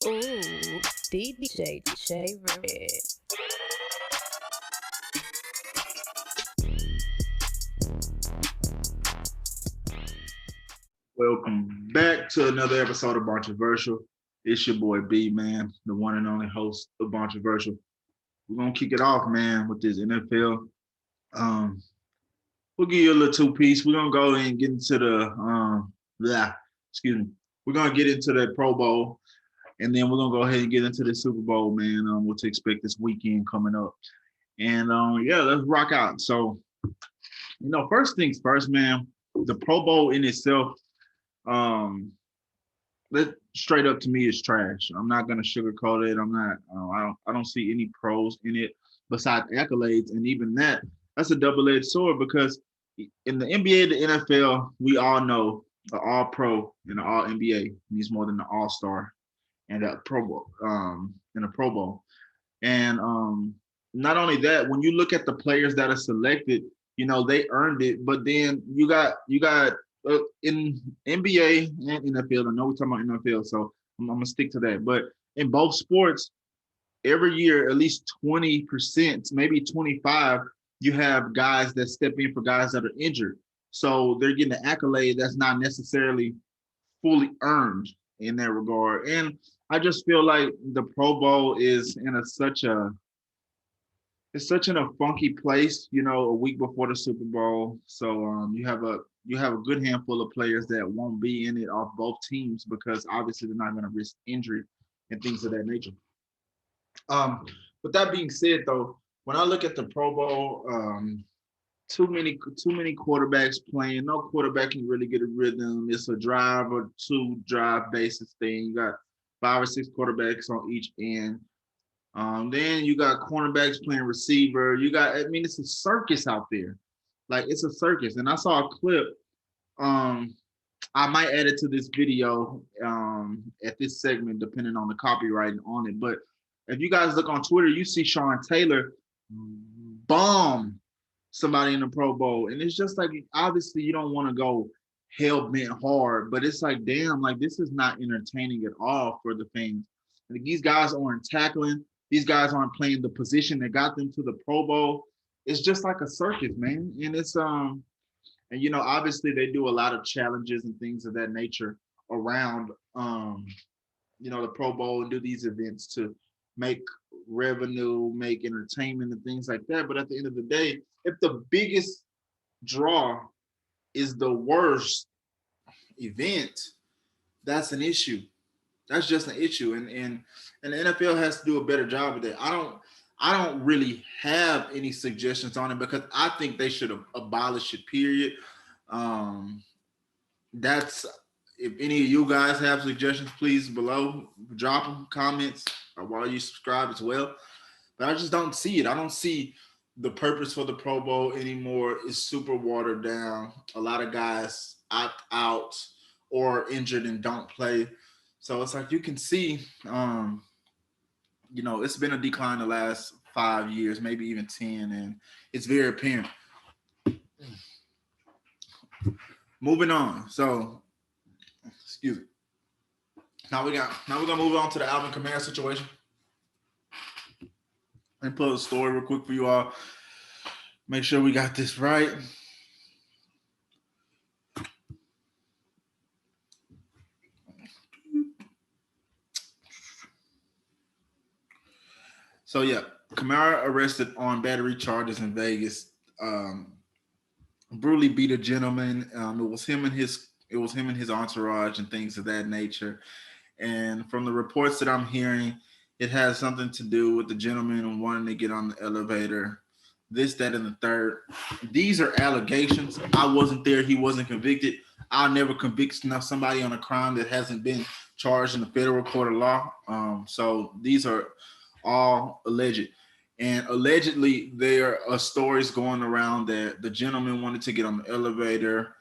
Ooh, DJ Red. Welcome back to another episode of Bontroversial. It's your boy B, man, the one and only host of Bontroversial. We're gonna kick it off, man, with this NFL. Um, we'll give you a little two-piece. We're gonna go and get into excuse me. We're gonna get into the Pro Bowl, and then we're gonna go ahead and get into the Super Bowl, man. What to expect this weekend coming up. And yeah, let's rock out. So, first things first, man. The Pro Bowl in itself, um, that straight up to me is trash. I'm not gonna sugarcoat it. I'm not. I don't see any pros in it besides accolades, and even that's a double-edged sword because in the NBA, the NFL, we all know the All Pro and the All NBA means more than the All Star and the Pro Bowl. In a Pro Bowl, and not only that, when you look at the players that are selected, they earned it. But then you got in NBA and NFL. I know we're talking about NFL, so I'm gonna stick to that. But in both sports, every year at least 20%, maybe 25, you have guys that step in for guys that are injured. So they're getting an accolade that's not necessarily fully earned in that regard. And I just feel like the Pro Bowl is in such in a funky place, a week before the Super Bowl. So you have a good handful of players that won't be in it off both teams because obviously they're not going to risk injury and things of that nature. Um, with that being said, though, when I look at the Pro Bowl, too many quarterbacks playing. No quarterback can really get a rhythm. It's a drive or two drive basis thing. You got 5 or 6 quarterbacks on each end. Then you got cornerbacks playing receiver. It's a circus out there. Like it's a circus. And I saw a clip. Um, I might add it to this video at this segment, depending on the copyright on it. But if you guys look on Twitter, you see Sean Taylor bomb somebody in the Pro Bowl. And it's just like, obviously, you don't want to go hell bent hard, but it's like, damn, like this is not entertaining at all for the fans. Like, these guys aren't tackling. These guys aren't playing the position that got them to the Pro Bowl. It's just like a circus, man. And obviously they do a lot of challenges and things of that nature around the Pro Bowl and do these events to make revenue, make entertainment and things like that. But at the end of the day, if the biggest draw is the worst event, that's an issue. That's just an issue, and the NFL has to do a better job of that. I don't really have any suggestions on it because I think they should abolish it. Period. Um, that's if any of you guys have suggestions, please below drop them comments or while you subscribe as well. But I just don't see it. I don't see the purpose for the Pro Bowl anymore. It's super watered down. A lot of guys opt out or injured and don't play. So it's like you can see, it's been a decline the last 5 years, maybe even 10, and it's very apparent. Moving on. So, excuse me. Now we're gonna move on to the Alvin Kamara situation. Let me pull a story real quick for you all. Make sure we got this right. So yeah, Kamara arrested on battery charges in Vegas. Brutally beat a gentleman. It was him and his entourage and things of that nature. And from the reports that I'm hearing, it has something to do with the gentleman wanting to get on the elevator. This, that, and the third. These are allegations. I wasn't there. He wasn't convicted. I'll never convict somebody on a crime that hasn't been charged in the federal court of law. So these are all alleged. And allegedly, there are stories going around that the gentleman wanted to get on the elevator.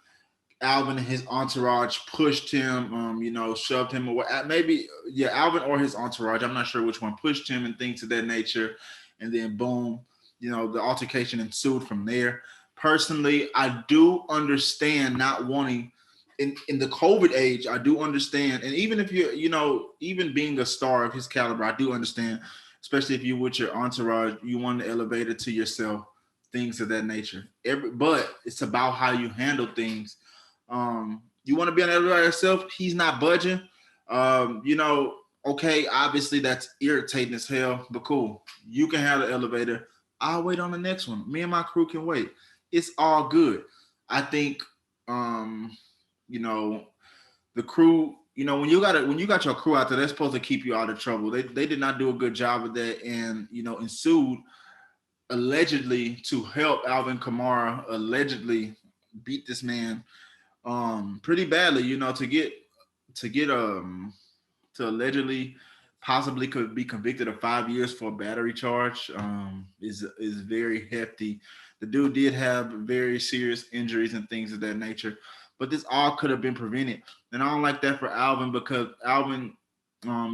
Alvin and his entourage pushed him, shoved him away. Maybe, yeah, Alvin or his entourage. I'm not sure which one pushed him and things of that nature. And then, boom, the altercation ensued from there. Personally, I do understand not wanting in the COVID age, I do understand. And even if you're, even being a star of his caliber, I do understand, especially if you're with your entourage, you want to elevate it to yourself, things of that nature. But it's about how you handle things. You want to be on the elevator yourself, he's not budging. Okay, obviously that's irritating as hell, but cool. You can have the elevator. I'll wait on the next one. Me and my crew can wait. It's all good. I think um, you know, the crew, when you got your crew out there, they're supposed to keep you out of trouble. They did not do a good job of that, and ensued allegedly to help Alvin Kamara allegedly beat this man pretty badly, to get to allegedly possibly could be convicted of 5 years for a battery charge is very hefty. The dude did have very serious injuries and things of that nature, but this all could have been prevented. And I don't like that for Alvin because Alvin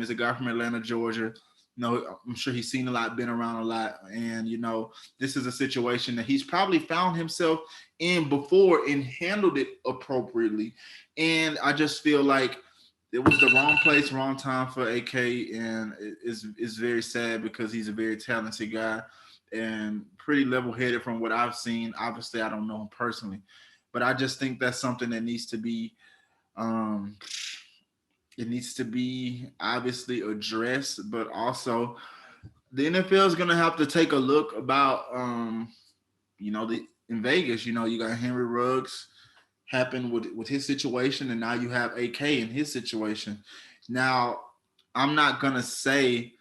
is a guy from Atlanta, Georgia. I'm sure he's seen a lot, been around a lot, and this is a situation that he's probably found himself in before and handled it appropriately. And I just feel like it was the wrong place, wrong time for AK, and it's very sad because he's a very talented guy and pretty level-headed from what I've seen. Obviously, I don't know him personally, but I just think that's something that needs to be um, it needs to be obviously addressed, but also the NFL is going to have to take a look about the in Vegas. You got Henry Ruggs happened with his situation, and now you have AK in his situation. Now, I'm not gonna say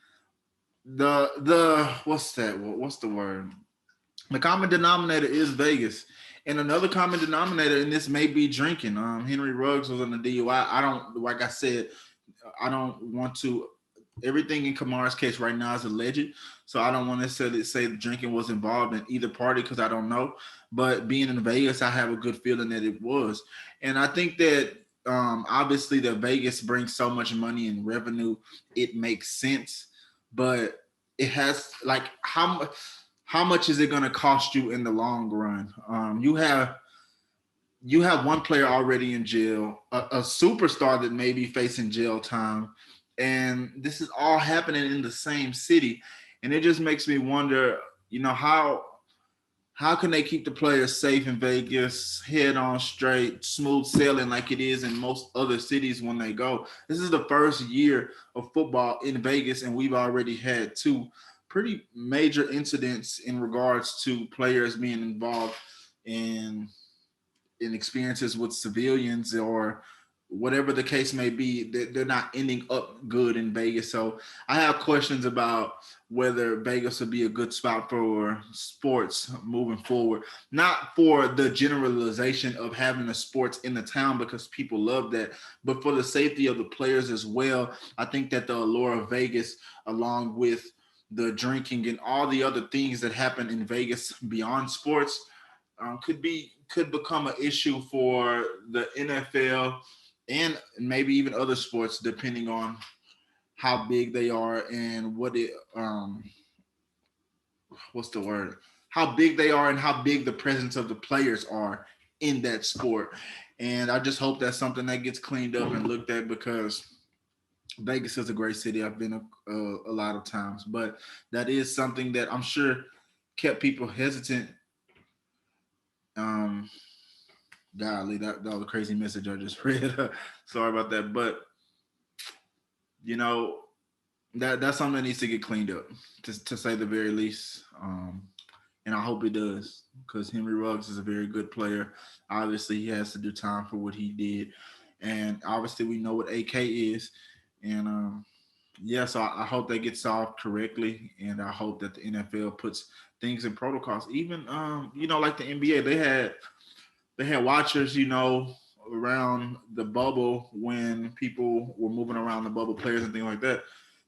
the what's that? What's the word? The common denominator is Vegas, and another common denominator in this may be drinking. Henry Ruggs was on the DUI. I don't, like I said, I don't want to. Everything in Kamara's case right now is alleged, so I don't want to necessarily say the drinking was involved in either party because I don't know. But being in Vegas, I have a good feeling that it was, and I think that obviously that Vegas brings so much money and revenue, it makes sense. But it has like how much is it going to cost you in the long run? You have one player already in jail, a superstar that may be facing jail time, and this is all happening in the same city, and it just makes me wonder, how can they keep the players safe in Vegas, head on straight, smooth sailing like it is in most other cities when they go? This is the first year of football in Vegas, and we've already had two pretty major incidents in regards to players being involved in experiences with civilians or whatever the case may be, they're not ending up good in Vegas. So I have questions about whether Vegas would be a good spot for sports moving forward. Not for the generalization of having the sports in the town because people love that, but for the safety of the players as well. I think that the allure of Vegas, along with the drinking and all the other things that happen in Vegas beyond sports, could become an issue for the NFL and maybe even other sports, depending on how big they are and what's the word? How big they are and how big the presence of the players are in that sport. And I just hope that's something that gets cleaned up and looked at because Vegas is a great city. I've been a lot of times, but that is something that I'm sure kept people hesitant. Um, Golly, that was a crazy message I just read. Sorry about that, but you know that's something that needs to get cleaned up, to say the very least. And I hope it does because Henry Ruggs is a very good player. Obviously, he has to do time for what he did, and obviously we know what AK is, and yeah, so I hope that gets solved correctly, and I hope that the NFL puts things in protocols. Even like the NBA, they had watchers, around the bubble when people were moving around the bubble, players and things like that.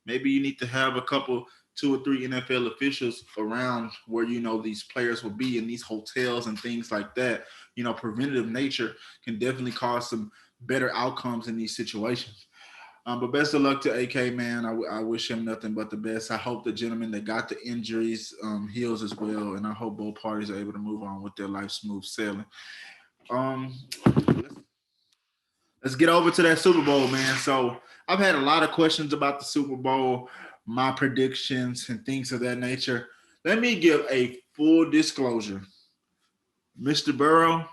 Maybe you need to have a couple, 2 or 3 NFL officials around where these players will be in these hotels and things like that. Preventative nature can definitely cause some better outcomes in these situations. But best of luck to AK, man. I wish him nothing but the best. I hope the gentleman that got the injuries heals as well, and I hope both parties are able to move on with their life smooth sailing. Um, let's get over to that Super Bowl, man. So I've had a lot of questions about the Super Bowl, my predictions, and things of that nature. Let me give a full disclosure. Mr. Burrow,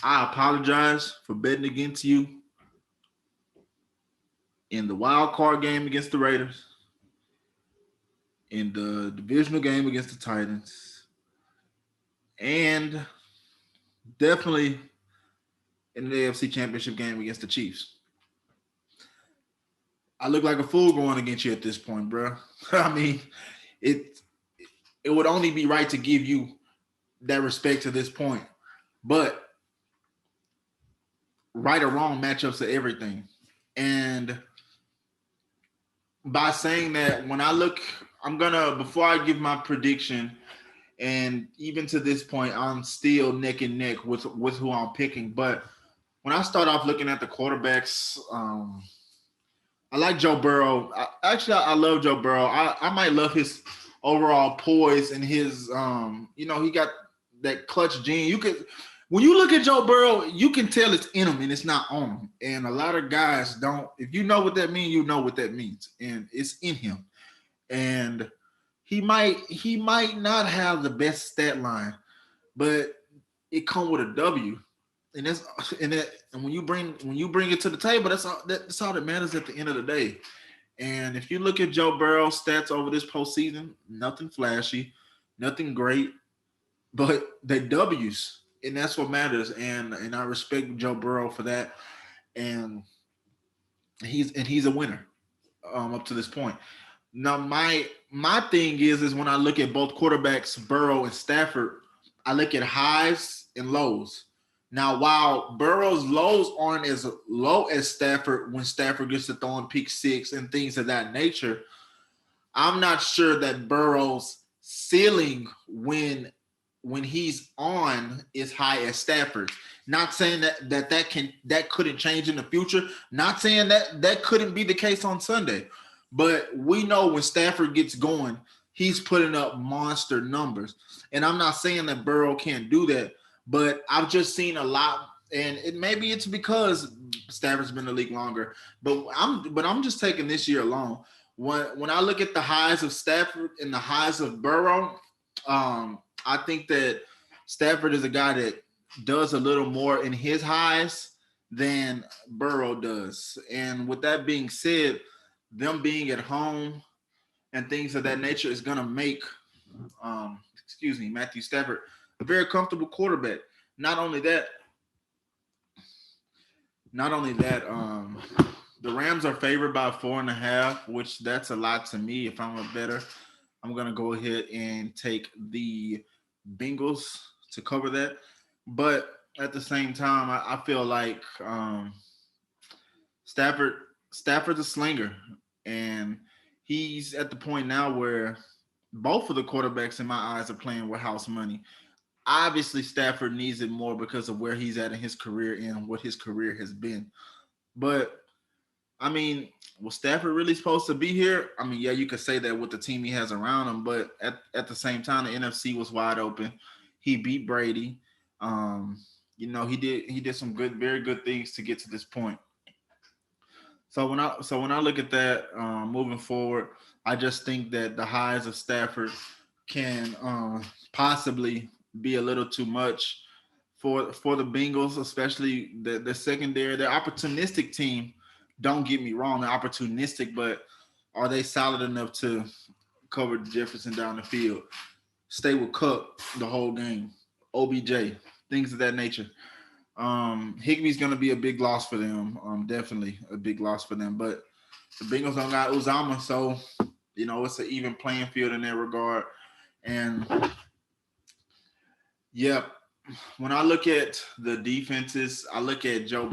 I apologize for betting against you in the wild card game against the Raiders, in the divisional game against the Titans, and definitely in the AFC Championship game against the Chiefs. I look like a fool going against you at this point, bro. I mean, it it would only be right to give you that respect to this point. But right or wrong, matchups are everything. And by saying that, when I look, I'm gonna before I give my prediction, and even to this point, I'm still neck and neck with who I'm picking. But when I start off looking at the quarterbacks, I like Joe Burrow. I love Joe Burrow. I might love his overall poise and his he got that clutch gene. You could when you look at Joe Burrow, you can tell it's in him and it's not on him. And a lot of guys don't. If you know what that means, you know what that means, and it's in him. And he might not have the best stat line, but it come with a W. And that's and when you bring it to the table, that's all that matters at the end of the day. And if you look at Joe Burrow's stats over this postseason, nothing flashy, nothing great, but they W's, and that's what matters. And I respect Joe Burrow for that. And he's a winner up to this point. Now my thing is when I look at both quarterbacks, Burrow and Stafford, I look at highs and lows. Now, while Burrow's lows aren't as low as Stafford when Stafford gets to throwing pick six and things of that nature, I'm not sure that Burrow's ceiling when he's on is high as Stafford's. Not saying that couldn't change in the future. Not saying that couldn't be the case on Sunday. But we know when Stafford gets going, he's putting up monster numbers. And I'm not saying that Burrow can't do that, but I've just seen a lot, and maybe it's because Stafford's been in the league longer. But I'm just taking this year alone. When I look at the highs of Stafford and the highs of Burrow, I think that Stafford is a guy that does a little more in his highs than Burrow does. And with that being said, them being at home and things of that nature is going to make, Matthew Stafford a very comfortable quarterback. Not only that, the Rams are favored by 4.5, which that's a lot to me. If I'm a better, I'm going to go ahead and take the Bengals to cover that. But at the same time, I feel like Stafford's a slinger, and he's at the point now where both of the quarterbacks in my eyes are playing with house money. Obviously, Stafford needs it more because of where he's at in his career and what his career has been. But I mean, was Stafford really supposed to be here? I mean, yeah, you could say that with the team he has around him, but at the same time, the NFC was wide open. He beat Brady. He did some very good things to get to this point. So when I look at that moving forward, I just think that the highs of Stafford can possibly be a little too much for the Bengals, especially the secondary. They're opportunistic team. Don't get me wrong, they're opportunistic, but are they solid enough to cover Jefferson down the field? Stay with Cup the whole game. OBJ, things of that nature. Higby's going to be a big loss for them. Definitely a big loss for them. But the Bengals don't got Uzama, so it's an even playing field in that regard. And yeah, when I look at the defenses, I look at defense.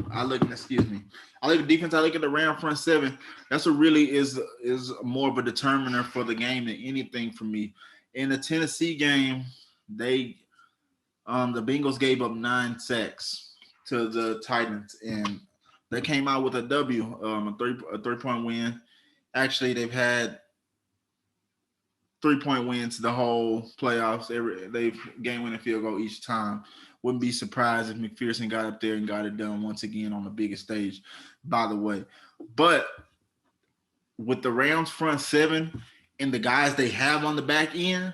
I look at the Ram front seven. That's what really is more of a determiner for the game than anything for me. In the Tennessee game, the Bengals gave up 9 sacks to the Titans, and they came out with a W, a 3-point win. Actually, they've had 3-point wins the whole playoffs. They've game winning field goal each time. Wouldn't be surprised if McPherson got up there and got it done once again on the biggest stage, by the way. But with the Rams front seven and the guys they have on the back end,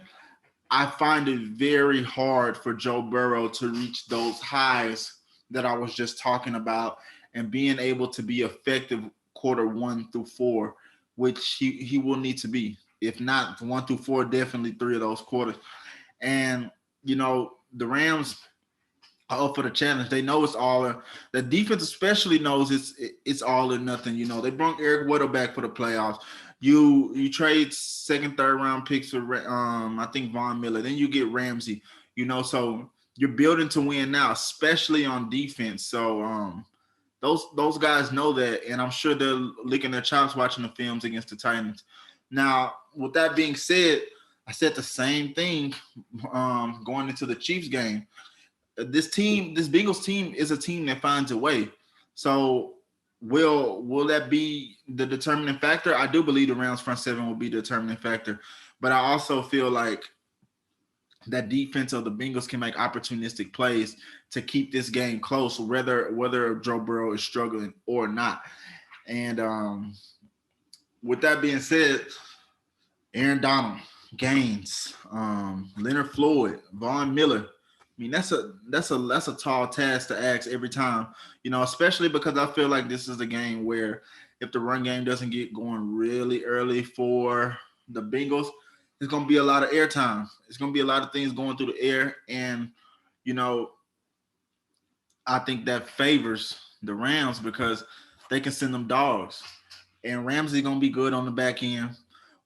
I find it very hard for Joe Burrow to reach those highs that I was just talking about and being able to be effective quarter 1 through 4, which he will need to be. If not 1 through 4, definitely 3 of those quarters. And, the Rams are up for the challenge. They know it's all the defense especially knows it's all or nothing. They brought Eric Weddle back for the playoffs. You trade second, third round picks for I think Von Miller. Then you get Ramsey. So you're building to win now, especially on defense. So those guys know that, and I'm sure they're licking their chops watching the films against the Titans. Now, with that being said, I said the same thing going into the Chiefs game. This Bengals team is a team that finds a way. So will that be the determining factor? I do believe the Rams front seven will be the determining factor, but I also feel like that defense of the Bengals can make opportunistic plays to keep this game close, whether Joe Burrow is struggling or not. And with that being said, Aaron Donald, Gaines, Leonard Floyd, Von Miller. I mean, that's a tall task to ask every time, especially because I feel like this is a game where if the run game doesn't get going really early for the Bengals, there's going to be a lot of air time. It's going to be a lot of things going through the air. And, I think that favors the Rams because they can send them dogs. And Ramsey going to be good on the back end.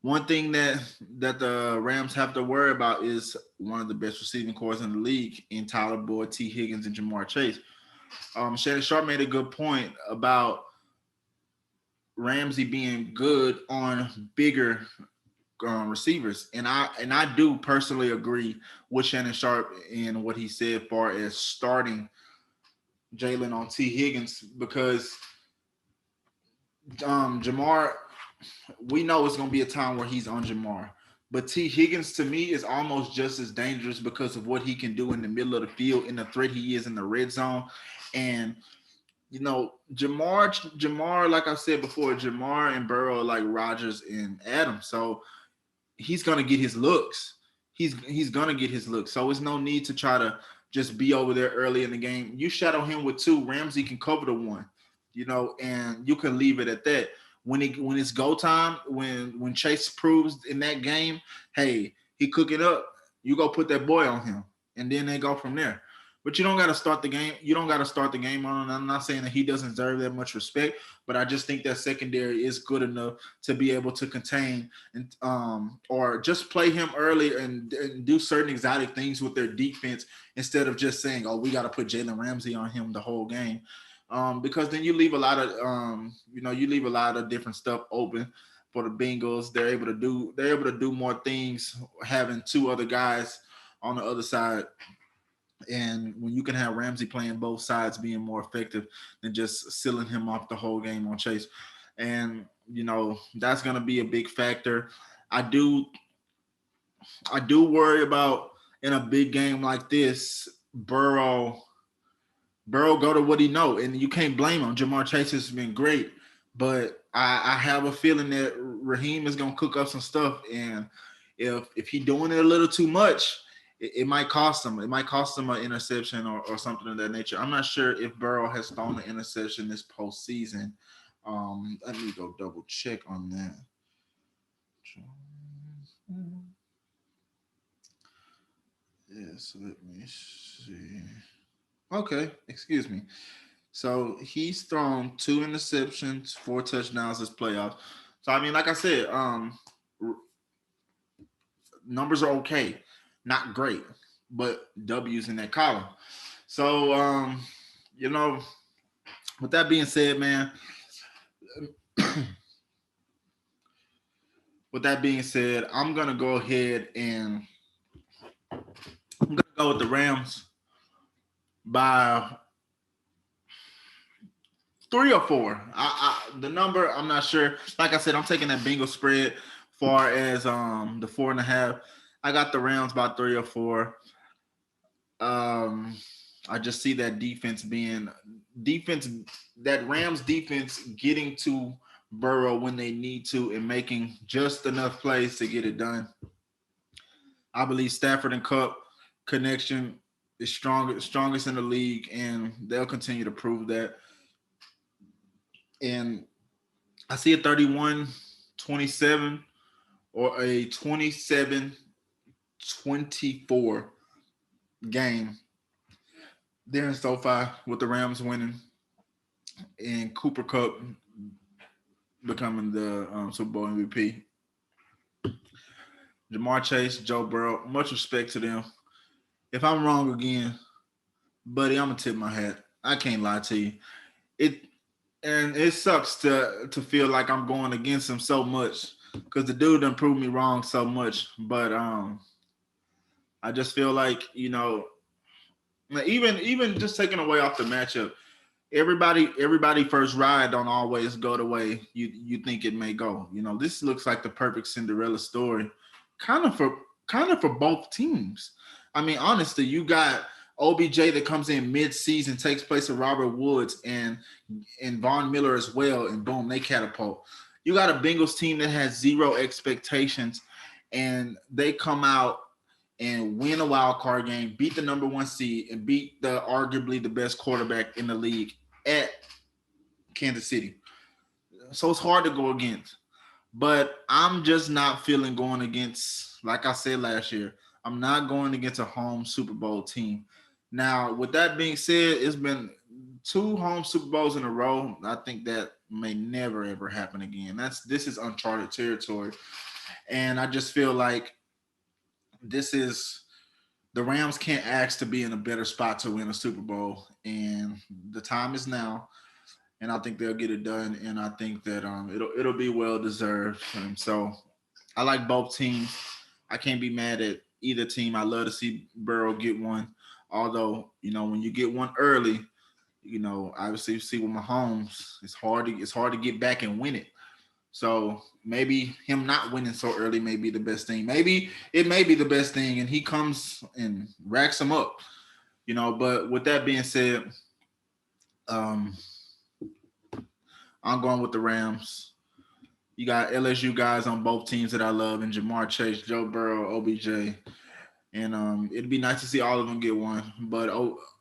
One thing that the Rams have to worry about is one of the best receiving corps in the league in Tyler Boyd, T. Higgins, and Jamar Chase. Shannon Sharp made a good point about Ramsey being good on bigger receivers, and I do personally agree with Shannon Sharp in what he said, as far as starting Jalen on T. Higgins, because Jamar, we know it's going to be a time where he's on Jamar. But T. Higgins, to me, is almost just as dangerous because of what he can do in the middle of the field and the threat he is in the red zone. And, Jamar, like I said before, Jamar and Burrow are like Rodgers and Adams. So he's going to get his looks. He's going to get his looks. So it's no need to try to just be over there early in the game. You shadow him with 2. Ramsey can cover the 1, and you can leave it at that. When it's go time, when Chase proves in that game, hey, he cooking up, you go put that boy on him, and then they go from there. But you don't got to start the game. You don't got to start the game on him. I'm not saying that he doesn't deserve that much respect, but I just think that secondary is good enough to be able to contain and or just play him early and do certain exotic things with their defense instead of just saying, oh, we got to put Jalen Ramsey on him the whole game. Because then you leave a lot of different stuff open for the Bengals. They're able to do more things having 2 other guys on the other side. And when you can have Ramsey playing both sides, being more effective than just sealing him off the whole game on Chase. And, that's going to be a big factor. I do worry about, in a big game like this, Burrow go to what he know, and you can't blame him. Jamar Chase has been great, but I have a feeling that Raheem is going to cook up some stuff, and if he's doing it a little too much, it might cost him. It might cost him an interception or something of that nature. I'm not sure if Burrow has thrown an interception this postseason. Let me go double check on that. Yes, let me see. Okay, excuse me. So he's thrown 2 interceptions, 4 touchdowns this playoffs. So I mean, like I said, numbers are okay, not great, but W's in that column. So with that being said, man. With that being said, I'm gonna go ahead and I'm gonna go with the Rams by 3 or 4. The number, I'm not sure. Like I said, I'm taking that Bengals spread far as the 4.5. I got the Rams by 3 or 4. I just see that that Rams defense getting to Burrow when they need to and making just enough plays to get it done. I believe Stafford and Cup connection is strongest in the league, and they'll continue to prove that. And I see a 31-27 or a 27-24 game there in SoFi with the Rams winning and Cooper Cup becoming the Super Bowl MVP. Jamar Chase, Joe Burrow, much respect to them. If I'm wrong again, buddy, I'm gonna tip my hat. I can't lie to you. It and it sucks to feel like I'm going against him so much because the dude done proved me wrong so much. But I just feel like even just taking away off the matchup, everybody first ride don't always go the way you think it may go. This looks like the perfect Cinderella story, kind of for both teams. I mean, honestly, you got OBJ that comes in mid-season, takes place of Robert Woods and Von Miller as well, and boom, they catapult. You got a Bengals team that has zero expectations, and they come out and win a wild card game, beat the number one seed, and beat the arguably the best quarterback in the league at Kansas City. So it's hard to go against. But I'm just not feeling going against, like I said last year, I'm not going against a home Super Bowl team. Now, with that being said, it's been 2 home Super Bowls in a row. I think that may never ever happen again. This is uncharted territory. And I just feel like this is the Rams can't ask to be in a better spot to win a Super Bowl. And the time is now. And I think they'll get it done. And I think that it'll be well deserved. And so I like both teams. I can't be mad at either team. I love to see Burrow get one. Although, when you get one early, obviously you see with Mahomes, it's hard to get back and win it. So maybe him not winning so early may be the best thing. Maybe it may be the best thing, and he comes and racks him up. But with that being said, I'm going with the Rams. You got LSU guys on both teams that I love, and Jamar Chase, Joe Burrow, OBJ. And it'd be nice to see all of them get one, but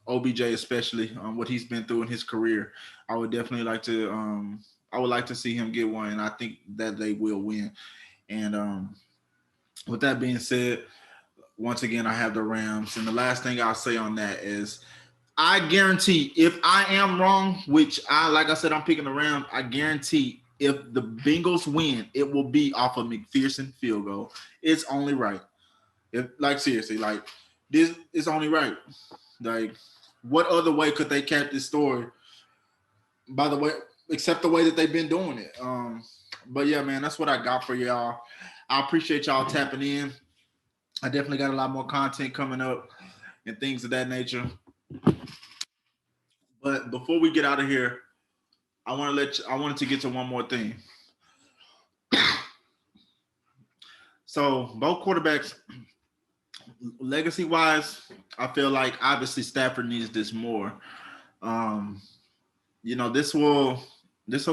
OBJ especially, what he's been through in his career, I would definitely like to. I would like to see him get one, and I think that they will win. And with that being said, once again, I have the Rams. And the last thing I'll say on that is, I guarantee if I am wrong, which like I said, I'm picking the Rams. I guarantee if the Bengals win, it will be off a McPherson field goal. It's only right. Seriously, this is only right. Like, what other way could they cap this story? By the way, except the way that they've been doing it. But yeah, man, that's what I got for y'all. I appreciate y'all tapping in. I definitely got a lot more content coming up and things of that nature. But before we get out of here, I wanted to get to one more thing. So both quarterbacks, legacy wise, I feel like obviously Stafford needs this more. This will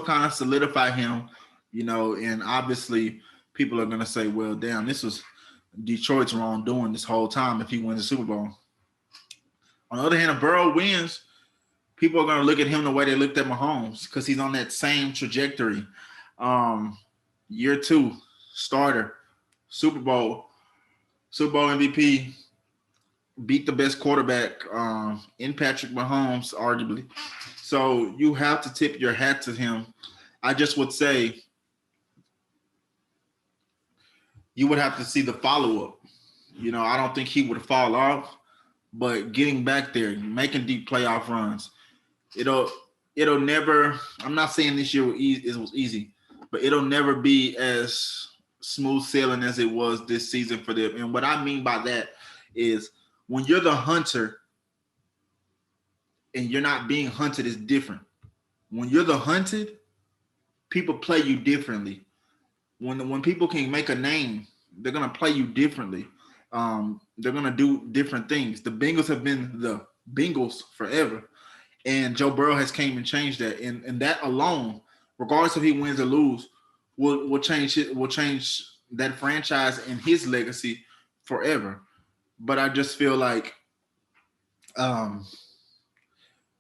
kind of solidify him, and obviously people are gonna say, well, damn, this was Detroit's wrongdoing this whole time if he wins the Super Bowl. On the other hand, if Burrow wins, people are gonna look at him the way they looked at Mahomes because he's on that same trajectory. Year 2, starter, Super Bowl MVP, beat the best quarterback in Patrick Mahomes, arguably. So you have to tip your hat to him. I just would say you would have to see the follow-up. I don't think he would fall off, but getting back there, making deep playoff runs, it'll never, I'm not saying this year was easy, but it'll never be as smooth sailing as it was this season for them. And what I mean by that is when you're the hunter and you're not being hunted is different. When you're the hunted, people play you differently. When people can make a name, they're gonna play you differently. They're gonna do different things. The Bengals have been the Bengals forever. And Joe Burrow has came and changed that. And that alone, regardless if he wins or lose, will change that franchise and his legacy forever. But I just feel like um,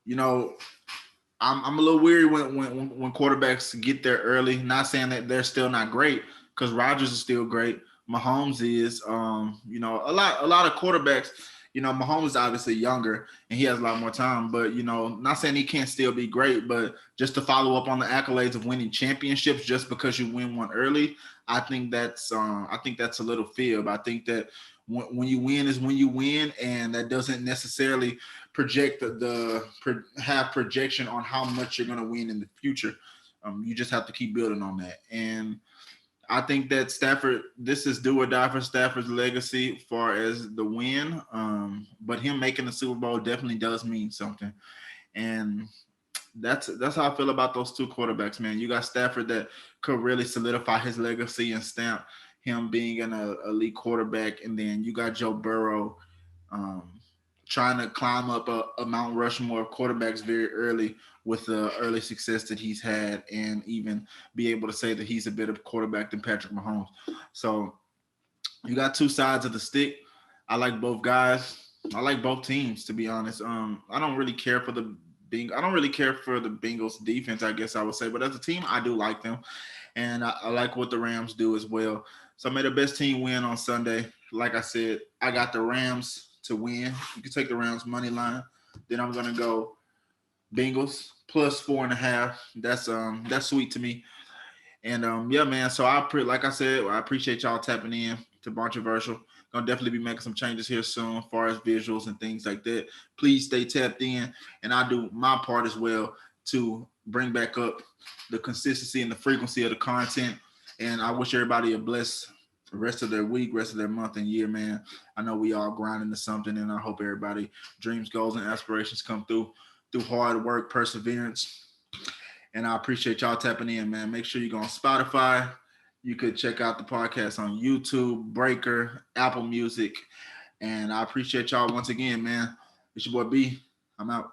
you know, I'm a little weary when quarterbacks get there early. Not saying that they're still not great, because Rodgers is still great. Mahomes is, a lot of quarterbacks. Mahomes is obviously younger and he has a lot more time. But not saying he can't still be great, but just to follow up on the accolades of winning championships just because you win one early, I think that's a little fib. I think that when you win is when you win, and that doesn't necessarily have projection on how much you're going to win in the future. You just have to keep building on that. And I think that Stafford, this is do or die for Stafford's legacy as far as the win. But him making the Super Bowl definitely does mean something. And that's how I feel about those two quarterbacks, man. You got Stafford that could really solidify his legacy and stamp him being an elite quarterback, and then you got Joe Burrow um, trying to climb up a Mount Rushmore of quarterbacks very early with the early success that he's had, and even be able to say that he's a better quarterback than Patrick Mahomes. So you got two sides of the stick. I like both guys. I like both teams, to be honest. I don't really care for the I don't really care for the Bengals defense, I guess I would say, but as a team, I do like them, and I like what the Rams do as well. So may the best team win on Sunday. Like I said, I got the Rams to win. You can take the Rams money line. Then I'm gonna go Bengals plus 4.5. That's sweet to me. And yeah, man. So like I said, I appreciate y'all tapping in to Bontroversial. Gonna definitely be making some changes here soon, as far as visuals and things like that. Please stay tapped in, and I do my part as well to bring back up the consistency and the frequency of the content. And I wish everybody a blessed rest of their week, rest of their month and year, man. I know we all grinding to something, and I hope everybody dreams, goals, and aspirations come through hard work, perseverance. And I appreciate y'all tapping in, man. Make sure you go on Spotify. You could check out the podcast on YouTube, Breaker, Apple Music. And I appreciate y'all once again, man. It's your boy B. I'm out.